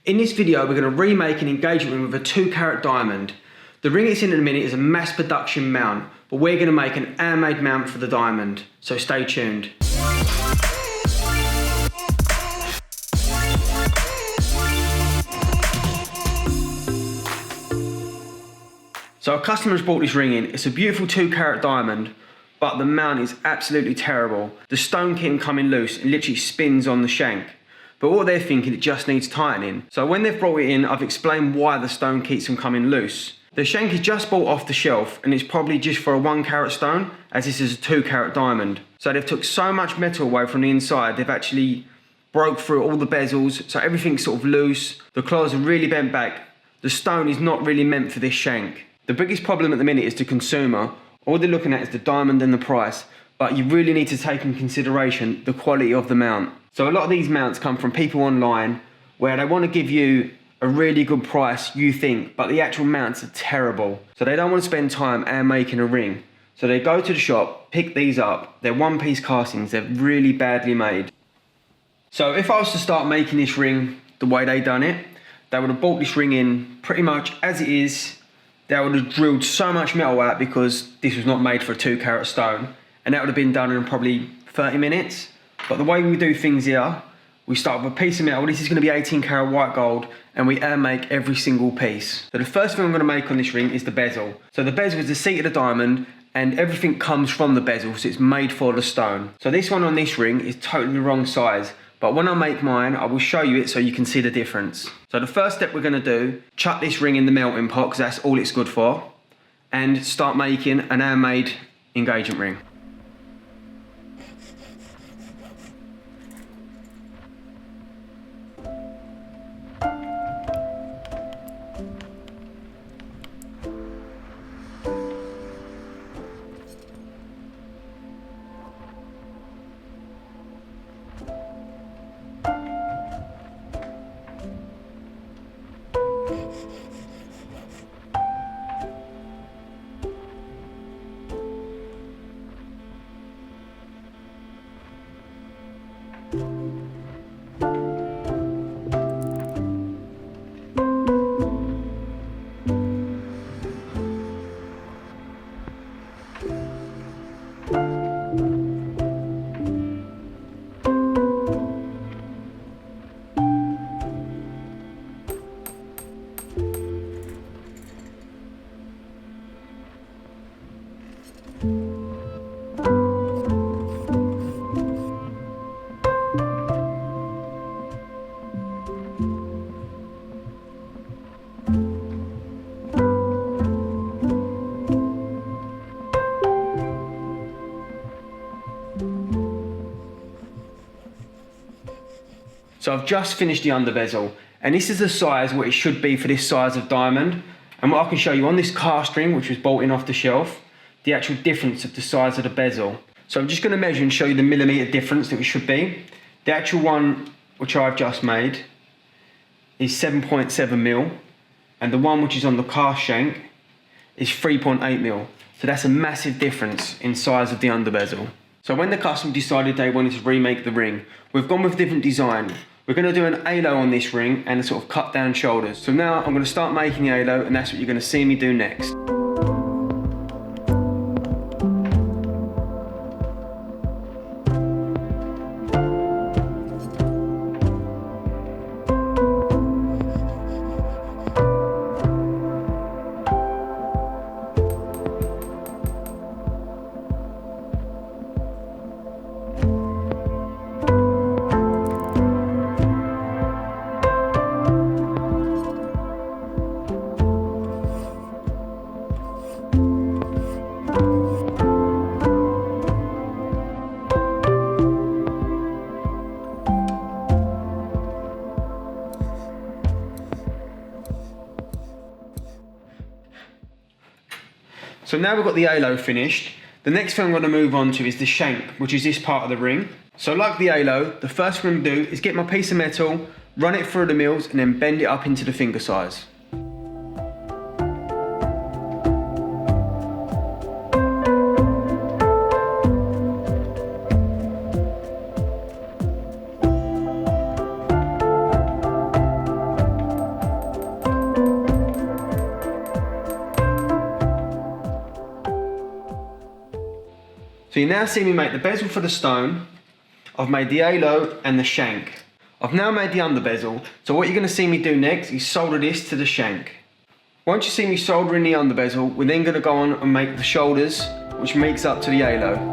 In this video, we're going to remake an engagement ring with a 2-carat diamond. The ring it's in a minute is a mass production mount, but we're going to make an handmade mount for the diamond, so stay tuned. So our customer's brought this ring in. It's a beautiful 2-carat diamond, but the mount is absolutely terrible. The stone keeps coming loose and literally spins on the shank. But what they're thinking, it just needs tightening. So when they've brought it in, I've explained why the stone keeps them coming loose. The shank is just bought off the shelf and it's probably just for a 1-carat stone, as this is a 2-carat diamond. So they've took so much metal away from the inside, they've actually broke through all the bezels, so everything's sort of loose. The claws are really bent back. The stone is not really meant for this shank. The biggest problem at the minute is the consumer. All they're looking at is the diamond and the price, but you really need to take in consideration the quality of the mount. So a lot of these mounts come from people online where they want to give you a really good price, you think, but the actual mounts are terrible. So they don't want to spend time and making a ring. So they go to the shop, pick these up. They're one-piece castings, they're really badly made. So if I was to start making this ring the way they done it, they would have bought this ring in pretty much as it is. They would have drilled so much metal out because this was not made for a 2-carat stone, and that would have been done in probably 30 minutes. But the way we do things here, we start with a piece of metal. This is going to be 18-carat white gold, and we hand make every single piece. So the first thing I'm going to make on this ring is the bezel. So the bezel is the seat of the diamond, and everything comes from the bezel, so it's made for the stone. So this one on this ring is totally the wrong size. But when I make mine, I will show you it so you can see the difference. So the first step we're going to do, chuck this ring in the melting pot because that's all it's good for, and start making an handmade engagement ring. So I've just finished the under bezel, and this is the size what it should be for this size of diamond. And what I can show you on this cast ring, which was bought in off the shelf, the actual difference of the size of the bezel. So I'm just going to measure and show you the millimetre difference that it should be. The actual one which I've just made is 7.7 mil, and the one which is on the cast shank is 3.8 mil. So that's a massive difference in size of the under bezel. So when the customer decided they wanted to remake the ring, we've gone with a different design. We're going to do an halo on this ring and a sort of cut down shoulders. So now I'm going to start making the halo, and that's what you're going to see me do next. So now we've got the halo finished, the next thing I'm going to move on to is the shank, which is this part of the ring. So like the halo, the first thing I'm going to do is get my piece of metal, run it through the mills and then bend it up into the finger size. So you now see me make the bezel for the stone. I've made the halo and the shank. I've now made the under bezel, so what you're going to see me do next is solder this to the shank. Once you see me soldering the under bezel, we're then going to go on and make the shoulders, which makes up to the halo.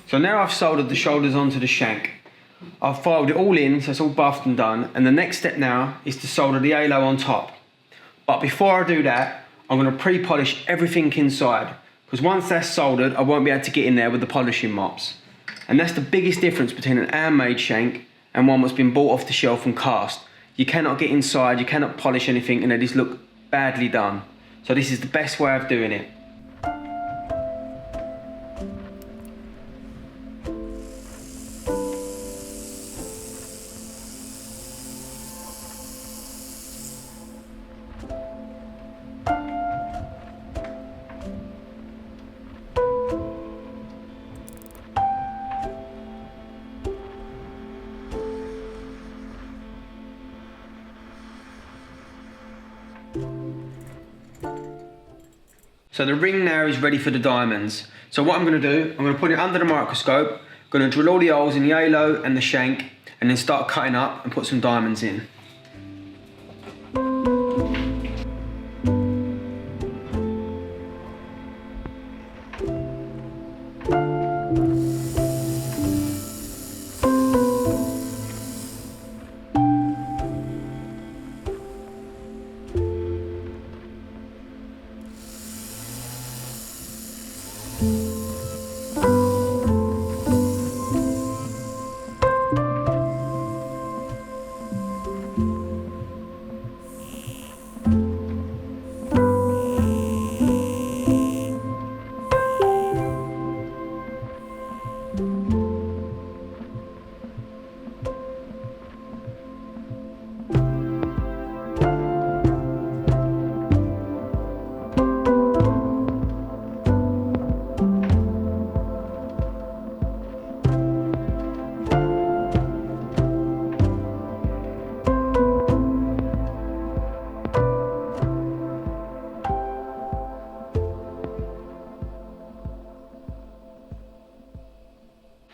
So now I've soldered the shoulders onto the shank. I've filed it all in, so it's all buffed and done, and the next step now is to solder the halo on top. But before I do that, I'm going to pre-polish everything inside, because once that's soldered, I won't be able to get in there with the polishing mops. And that's the biggest difference between an handmade shank and one that's been bought off the shelf and cast. You cannot get inside, you cannot polish anything, and they just look badly done. So this is the best way of doing it. So the ring now is ready for the diamonds. So what I'm going to do, I'm going to put it under the microscope, going to drill all the holes in the halo and the shank, and then start cutting up and put some diamonds in.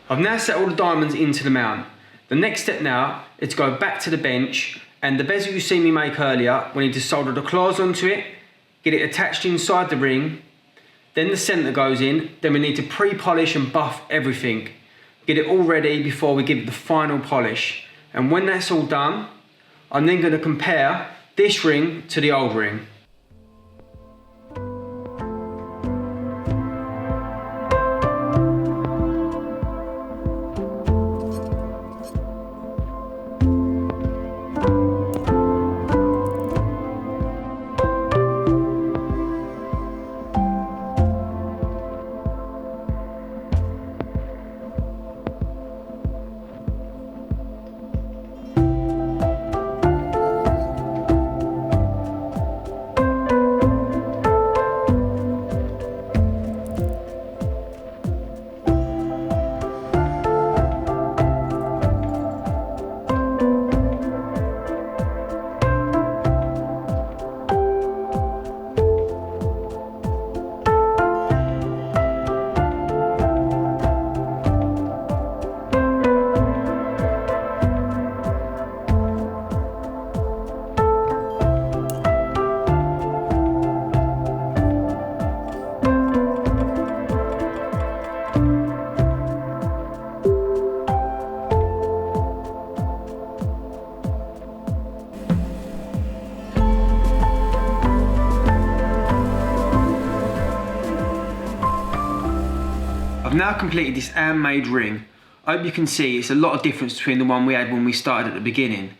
I've now set all the diamonds into the mount. The next step now is to go back to the bench, and the bezel you see me make earlier, we need to solder the claws onto it, get it attached inside the ring, then the centre goes in, then we need to pre-polish and buff everything. Get it all ready before we give it the final polish. And when that's all done, I'm then going to compare this ring to the old ring. I've now completed this handmade ring. I hope you can see it's a lot of difference between the one we had when we started at the beginning.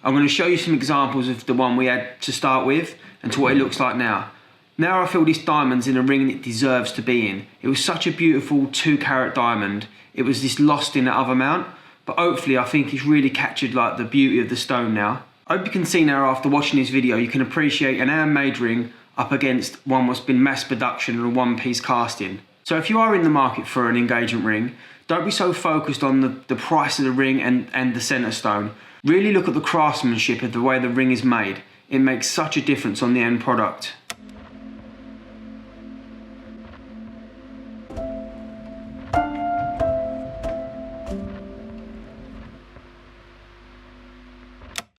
I'm going to show you some examples of the one we had to start with and to what it looks like now. Now I feel this diamond's in a ring it deserves to be in. It was such a beautiful 2-carat diamond. It was just lost in that other mount, but hopefully I think it's really captured like the beauty of the stone now. I hope you can see now after watching this video you can appreciate an handmade ring up against one that's been mass production and a one-piece casting. So if you are in the market for an engagement ring, don't be so focused on the price of the ring and the centre stone. Really look at the craftsmanship of the way the ring is made. It makes such a difference on the end product.